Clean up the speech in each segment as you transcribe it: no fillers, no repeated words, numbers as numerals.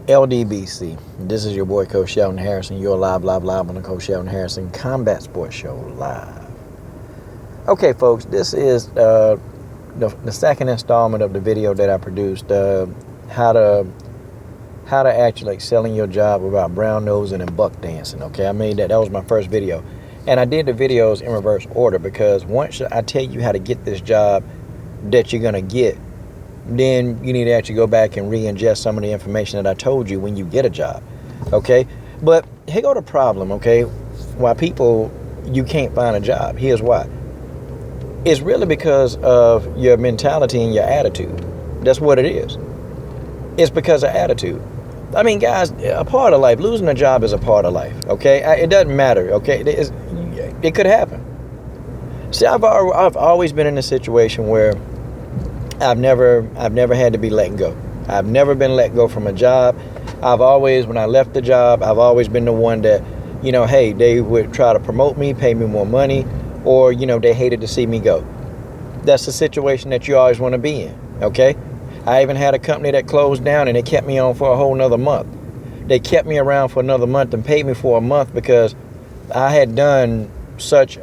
LDBC. This is your boy Coach Shelton Harrison. You're live on the Coach Shelton Harrison Combat Sports Show live. Okay, folks, this is the second installment of the video that I produced. How to actually excel in your job without brown nosing and buck dancing. Okay, I made that. That was my first video, and I did the videos in reverse order because once I tell you how to get this job that you're gonna get, then you need to actually go back and re-ingest some of the information that I told you when you get a job. Okay, but here go the problem. Okay, why you can't find a job. Here's why. It's really because of your mentality and your attitude. That's what it is. It's because of attitude. I mean, guys, a part of life, losing a job is a part of life. Okay, it doesn't matter. Okay, it could happen. See, I've always been in a situation where I've never had to be let go. I've never been let go from a job. I've always, when I left the job, I've always been the one that, hey, they would try to promote me, pay me more money, or, they hated to see me go. That's the situation that you always want to be in, okay? I even had a company that closed down and they kept me on for a whole nother month. They kept me around for another month and paid me for a month because I had done such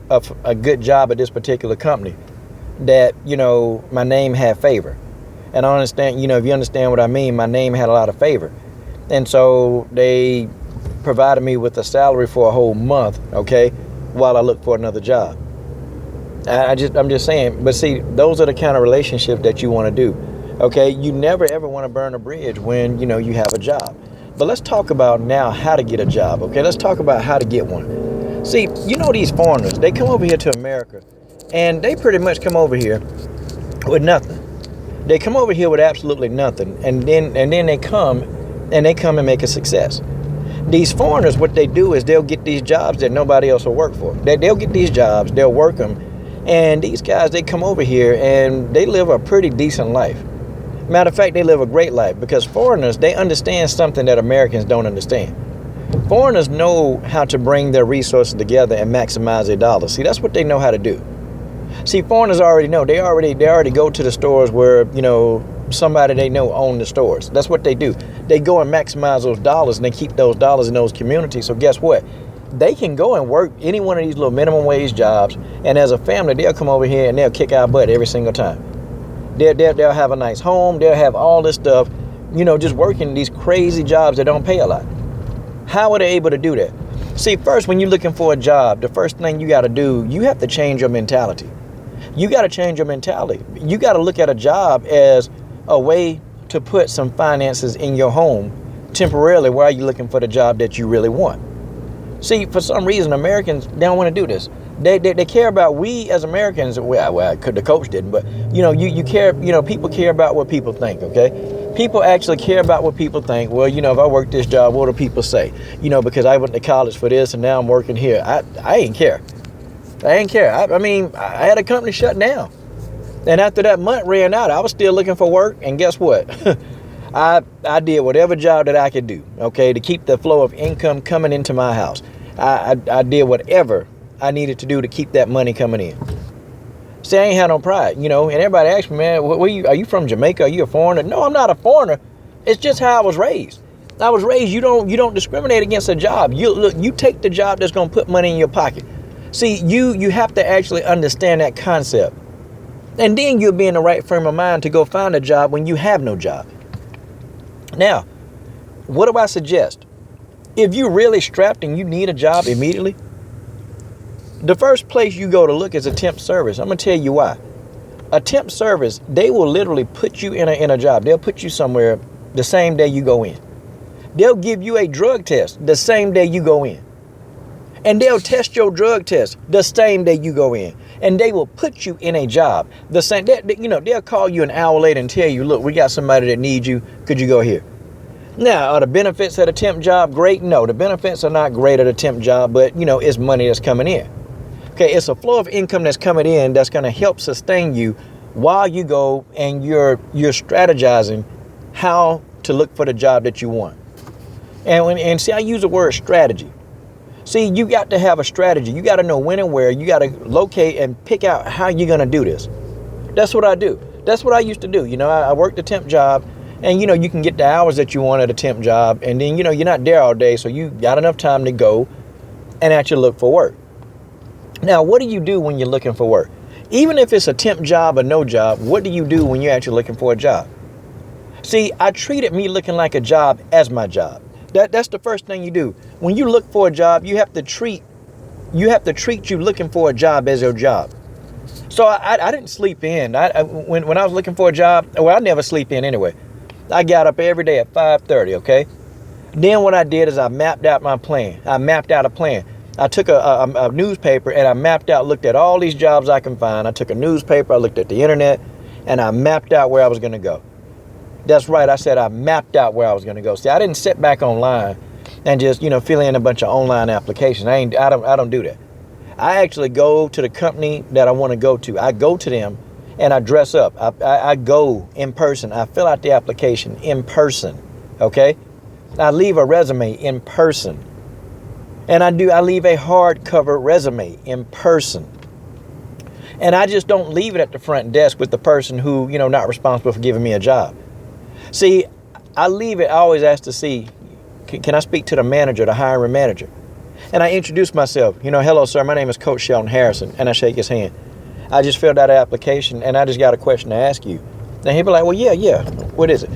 a good job at this particular company that, my name had favor. And I understand, if you understand what I mean, my name had a lot of favor. And so they provided me with a salary for a whole month, okay, while I looked for another job. I'm just saying, but see, those are the kind of relationships that you want to do, okay? You never ever want to burn a bridge when, you have a job. But let's talk about now how to get a job, okay? Let's talk about how to get one. See, these foreigners, they come over here to America, and they pretty much come over here with nothing. They come over here with absolutely nothing, and then they come and make a success. These foreigners, what they do is they'll get these jobs that nobody else will work for. They'll get these jobs, they'll work them, and these guys, they come over here and they live a pretty decent life. Matter of fact, they live a great life because foreigners, they understand something that Americans don't understand. Foreigners know how to bring their resources together and maximize their dollars. See, that's what they know how to do. See, foreigners already know. They already go to the stores where, somebody they know own the stores. That's what they do. They go and maximize those dollars and they keep those dollars in those communities. So guess what? They can go and work any one of these little minimum wage jobs, and as a family, they'll come over here and they'll kick our butt every single time. They'll have a nice home. They'll have all this stuff, just working these crazy jobs that don't pay a lot. How are they able to do that? See, first, when you're looking for a job, the first thing you got to do, you have to change your mentality. You got to change your mentality. You got to look at a job as a way to put some finances in your home temporarily while you're looking for the job that you really want. See, for some reason, Americans, they don't want to do this. They care about, we as Americans, the coach didn't, but, you care, people care about what people think, okay? People actually care about what people think. Well, if I work this job, what do people say? Because I went to college for this and now I'm working here. I ain't care. I ain't care. I mean, I had a company shut down. And after that month ran out, I was still looking for work. And guess what? I did whatever job that I could do, okay, to keep the flow of income coming into my house. I did whatever I needed to do to keep that money coming in. See, I ain't had no pride, and everybody asks me, man, are you from Jamaica? Are you a foreigner? No, I'm not a foreigner. It's just how I was raised. I was raised, you don't discriminate against a job. You take the job that's going to put money in your pocket. See, you have to actually understand that concept. And then you'll be in the right frame of mind to go find a job when you have no job. Now, what do I suggest? If you're really strapped and you need a job immediately, the first place you go to look is a temp service. I'm going to tell you why. A temp service, they will literally put you in a job. They'll put you somewhere the same day you go in. They'll give you a drug test the same day you go in. And they'll test your drug test the same day you go in. And they will put you in a job the same. They'll call you an hour later and tell you, look, we got somebody that needs you. Could you go here? Now, are the benefits at a temp job great? No, the benefits are not great at a temp job, but, it's money that's coming in. Okay, it's a flow of income that's coming in that's going to help sustain you while you go and you're strategizing how to look for the job that you want. And see, I use the word strategy. See, you got to have a strategy. You got to know when and where. You got to locate and pick out how you're going to do this. That's what I do. That's what I used to do. I worked a temp job And, you can get the hours that you want at a temp job. And then, you're not there all day. So you got enough time to go and actually look for work. Now, what do you do when you're looking for work? Even if it's a temp job or no job, what do you do when you're actually looking for a job? See, I treated me looking like a job as my job. That's the first thing you do. When you look for a job, you have to treat you looking for a job as your job. So I didn't sleep in. When I was looking for a job, well, I never sleep in anyway. I got up every day at 5:30, okay? Then what I did is I mapped out my plan. I mapped out a plan. I took a newspaper and I mapped out, looked at all these jobs I can find. I took a newspaper, I looked at the internet, and I mapped out where I was going to go. That's right, I said I mapped out where I was going to go. See, I didn't sit back online and just, fill in a bunch of online applications. I don't do that. I actually go to the company that I want to go to. I go to them and I dress up. I go in person. I fill out the application in person, okay? I leave a resume in person. And I leave a hardcover resume in person. And I just don't leave it at the front desk with the person who, not responsible for giving me a job. See, I always ask to see, can I speak to the manager, the hiring manager? And I introduce myself. Hello, sir, my name is Coach Shelton Harrison. And I shake his hand. I just filled out an application and I just got a question to ask you. And he'll be like, well, yeah, what is it?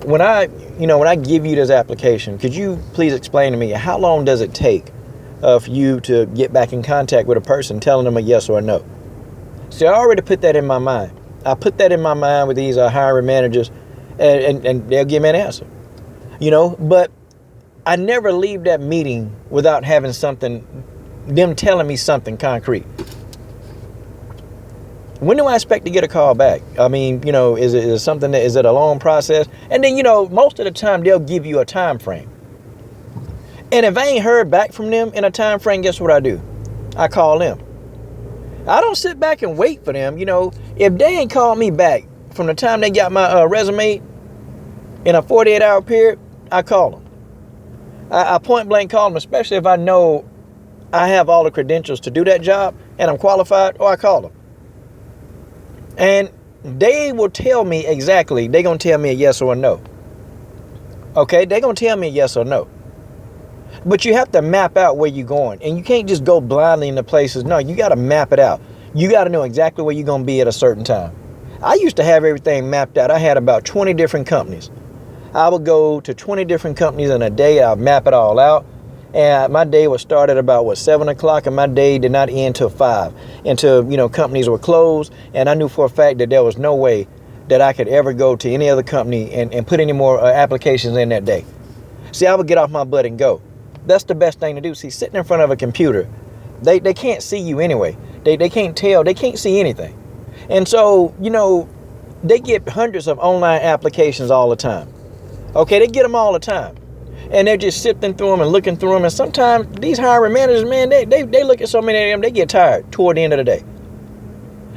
When I give you this application, could you please explain to me how long does it take for you to get back in contact with a person, telling them a yes or a no? See, I already put that in my mind. I put that in my mind with these hiring managers, and they'll give me an answer. But I never leave that meeting without having them telling me something concrete. When do I expect to get a call back? I mean, is it a long process? And then, most of the time they'll give you a time frame. And if I ain't heard back from them in a time frame, guess what I do? I call them. I don't sit back and wait for them. If they ain't called me back from the time they got my resume in a 48-hour period, I call them. I point blank call them, especially if I know I have all the credentials to do that job and I'm qualified, or I call them. And they will tell me exactly, they're going to tell me a yes or a no. Okay, they're going to tell me a yes or no. But you have to map out where you're going. And you can't just go blindly into places. No, you got to map it out. You got to know exactly where you're going to be at a certain time. I used to have everything mapped out. I had about 20 different companies. I would go to 20 different companies in a day. I'll map it all out. And my day would start at about 7 o'clock, and my day did not end till 5, until companies were closed. And I knew for a fact that there was no way that I could ever go to any other company and put any more applications in that day. See, I would get off my butt and go. That's the best thing to do. See, sitting in front of a computer, they can't see you anyway. They can't tell. They can't see anything. And so, they get hundreds of online applications all the time. Okay, they get them all the time. And they're just sifting through them and looking through them. And sometimes these hiring managers, man, they look at so many of them, they get tired toward the end of the day.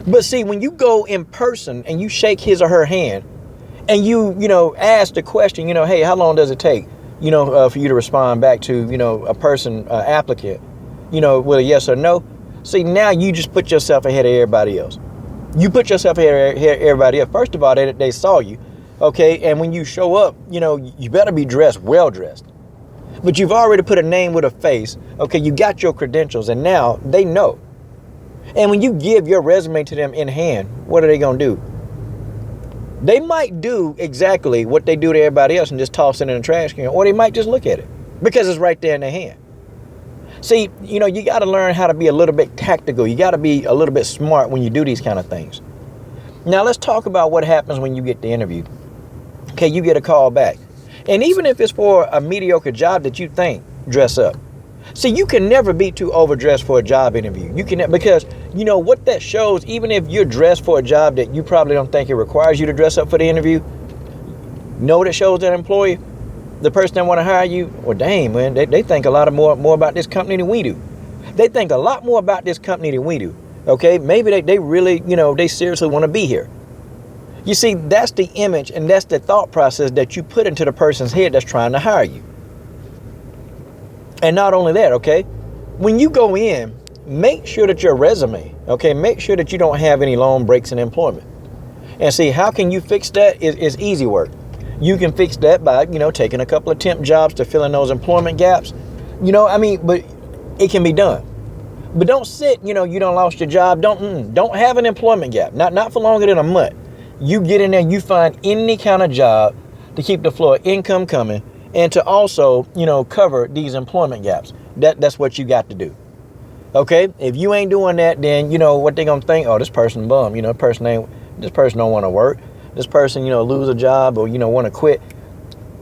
But see, when you go in person and you shake his or her hand and you ask the question, hey, how long does it take, for you to respond back to, a person, applicant, with a yes or no? See, now you just put yourself ahead of everybody else. You put yourself ahead of everybody else. First of all, they saw you. Okay, and when you show up, you better be well dressed. But you've already put a name with a face. Okay, you got your credentials, and now they know. And when you give your resume to them in hand, what are they going to do? They might do exactly what they do to everybody else and just toss it in the trash can, or they might just look at it because it's right there in their hand. See, you got to learn how to be a little bit tactical. You got to be a little bit smart when you do these kind of things. Now, let's talk about what happens when you get the interview. Okay, you get a call back. And even if it's for a mediocre job that you think, dress up. See, you can never be too overdressed for a job interview. Because what that shows, even if you're dressed for a job that you probably don't think it requires you to dress up for the interview, what it shows that employer? The person that want to hire you, well, dang, man, they think a lot more about this company than we do. They think a lot more about this company than we do. Okay, maybe they really, they seriously want to be here. You see, that's the image and that's the thought process that you put into the person's head that's trying to hire you. And not only that, okay, when you go in, make sure that your resume, okay, make sure that you don't have any long breaks in employment. And see, how can you fix that? It's easy work. You can fix that by, taking a couple of temp jobs to fill in those employment gaps. But it can be done. But don't sit, you don't lost your job. Don't have an employment gap. Not for longer than a month. You get in there, you find any kind of job to keep the flow of income coming and to also, cover these employment gaps. That's what you got to do. Okay? If you ain't doing that, then what they gonna think? Oh, this person bum. This person don't want to work. This person, lose a job or, want to quit.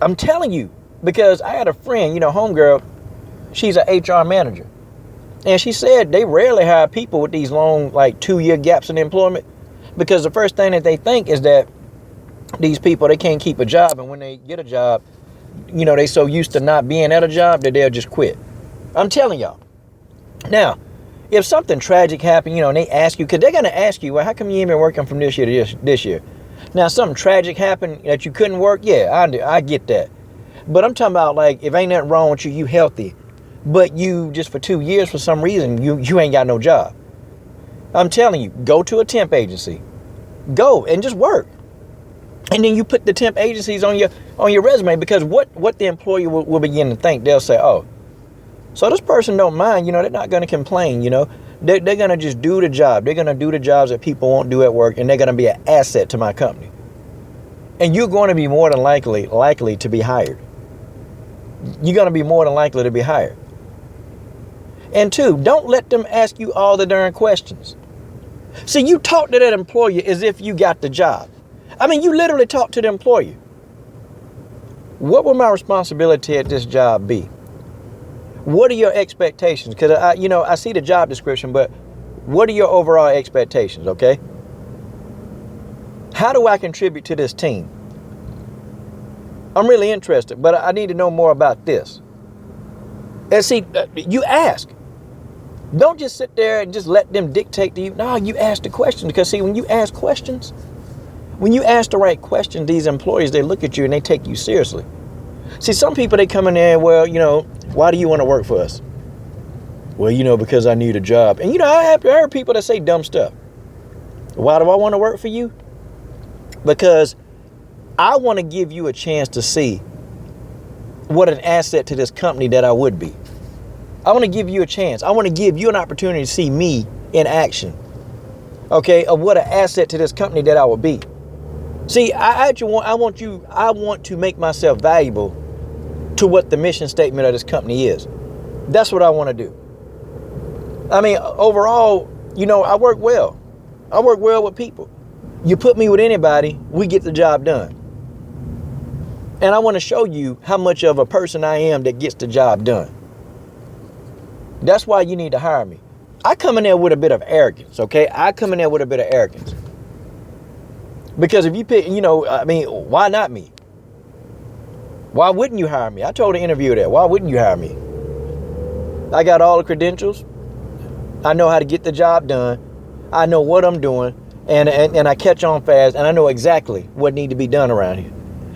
I'm telling you, because I had a friend, homegirl, she's an HR manager. And she said they rarely hire people with these long, 2-year gaps in employment, because the first thing that they think is that these people, they can't keep a job. And when they get a job, they so used to not being at a job that they'll just quit. I'm telling y'all. Now, if something tragic happened, and they ask you, because they're going to ask you, well, how come you ain't been working from this year to this year? Now, something tragic happened that you couldn't work. Yeah, I get that. But I'm talking about, if ain't nothing wrong with you healthy, but you just for 2 years, for some reason, you ain't got no job. I'm telling you, go to a temp agency. Go and just work. And then you put the temp agencies on your resume, because what the employer will begin to think, they'll say, oh, so this person don't mind, they're not going to complain, they're going to just do the job. They're going to do the jobs that people won't do at work, and they're going to be an asset to my company. And you're going to be more than likely to be hired. You're going to be more than likely to be hired. And 2, don't let them ask you all the darn questions. See, you talk to that employer as if you got the job. You literally talk to the employer. What will my responsibility at this job be? What are your expectations? Because I see the job description, but what are your overall expectations, okay? How do I contribute to this team? I'm really interested, but I need to know more about this. And see, you ask. Don't just sit there and just let them dictate to you. No, you ask the questions. Because see, when you ask questions, when you ask the right questions, these employees, they look at you and they take you seriously. See, some people, they come in there, well, why do you want to work for us? Well, because I need a job. And, I heard people that say dumb stuff. Why do I want to work for you? Because I want to give you a chance to see what an asset to this company that I would be. I want to give you a chance. I want to give you an opportunity to see me in action. Okay, of what an asset to this company that I would be. See, I want to make myself valuable to what the mission statement of this company is. That's what I want to do. Overall, I work well. I work well with people. You put me with anybody, we get the job done. And I want to show you how much of a person I am that gets the job done. That's why you need to hire me. I come in there with a bit of arrogance, okay? Because if you pick, why not me? Why wouldn't you hire me? I told the interviewer that. Why wouldn't you hire me? I got all the credentials. I know how to get the job done. I know what I'm doing. And I catch on fast. And I know exactly what needs to be done around here.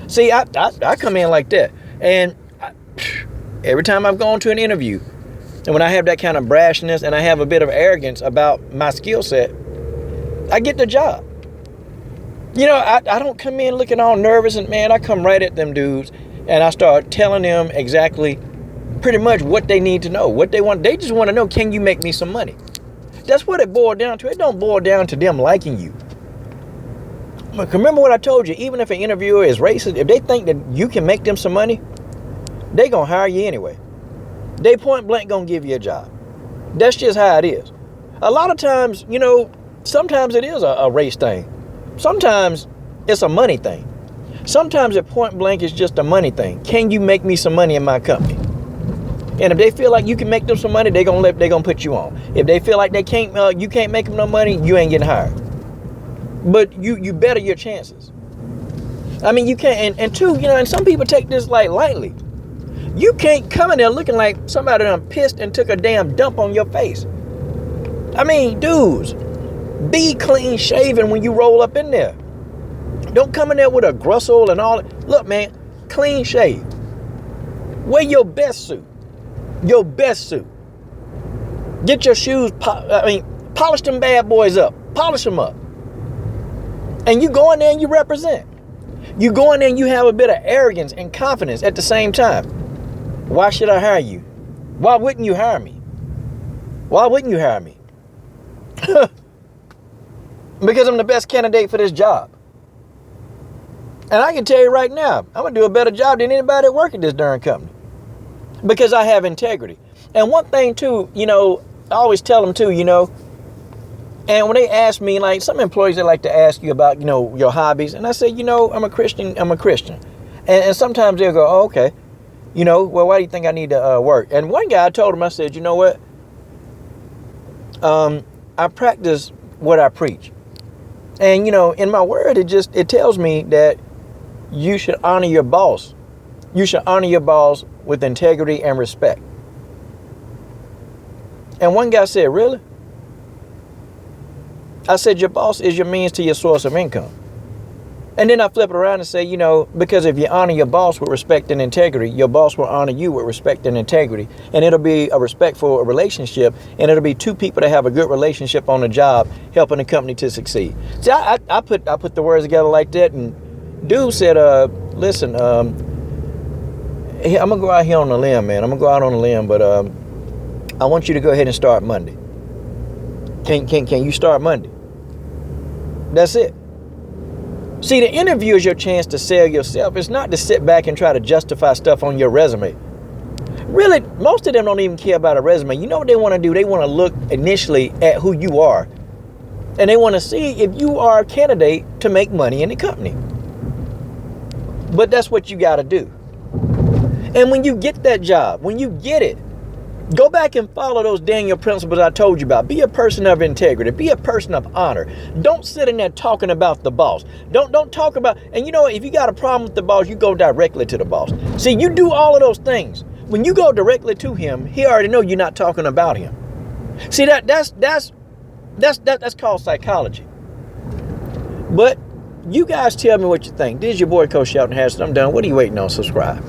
See, I come in like that. And every time I've gone to an interview, and when I have that kind of brashness and I have a bit of arrogance about my skill set, I get the job. I don't come in looking all nervous, and man, I come right at them dudes and I start telling them exactly pretty much what they need to know, what they want. They just want to know, can you make me some money? That's what it boiled down to. It don't boil down to them liking you. Remember what I told you, even if an interviewer is racist, if they think that you can make them some money, they gonna hire you anyway. They point blank gonna give you a job. That's just how it is. A lot of times, sometimes it is a race thing. Sometimes it's a money thing. Sometimes at point blank it's just a money thing. Can you make me some money in my company? And if they feel like you can make them some money, they're gonna put you on. If they feel like you can't make them no money, you ain't getting hired. But you better your chances. You can't, and 2, and some people take this lightly. You can't come in there looking like somebody done pissed and took a damn dump on your face. Dudes, be clean shaven when you roll up in there. Don't come in there with a grussel and all. Look, man, clean shave. Wear your best suit. Your best suit. Get your shoes, polish them bad boys up. Polish them up. And you go in there and you represent. You go in there and you have a bit of arrogance and confidence at the same time. Why should I hire you? Why wouldn't you hire me? Why wouldn't you hire me? Because I'm the best candidate for this job. And I can tell you right now, I'm going to do a better job than anybody that work at this darn company. Because I have integrity. And one thing too, you know, I always tell them too, you know, and when they ask me, like some employees, they like to ask you about, you know, your hobbies. And I say, you know, I'm a Christian. And sometimes they'll go, oh, okay. You know, well, why do you think I need to work? And one guy, I told him, I said, you know what? I practice what I preach. And, you know, in my word, it tells me that you should honor your boss. You should honor your boss with integrity and respect. And one guy said, really? I said, your boss is your means to your source of income. And then I flip it around and say, you know, because if you honor your boss with respect and integrity, your boss will honor you with respect and integrity. And it'll be a respectful relationship. And it'll be two people that have a good relationship on the job, helping the company to succeed. See, I put the words together like that. And dude said, listen, I'm going to go out here on a limb, man. I'm going to go out on a limb, but I want you to go ahead and start Monday. Can you start Monday? That's it. See, the interview is your chance to sell yourself. It's not to sit back and try to justify stuff on your resume. Really, most of them don't even care about a resume. You know what they want to do? They want to look initially at who you are. And they want to see if you are a candidate to make money in the company. But that's what you got to do. And when you get that job, when you get it, go back and follow those Daniel principles I told you about. Be a person of integrity. Be a person of honor. Don't sit in there talking about the boss. Don't talk about, and you know, if you got a problem with the boss, you go directly to the boss. See, you do all of those things. When you go directly to him, he already know you're not talking about him. See, that's called psychology. But you guys tell me what you think. This is your boy, Coach Shelton Harrison. I'm done. What are you waiting on? Subscribe.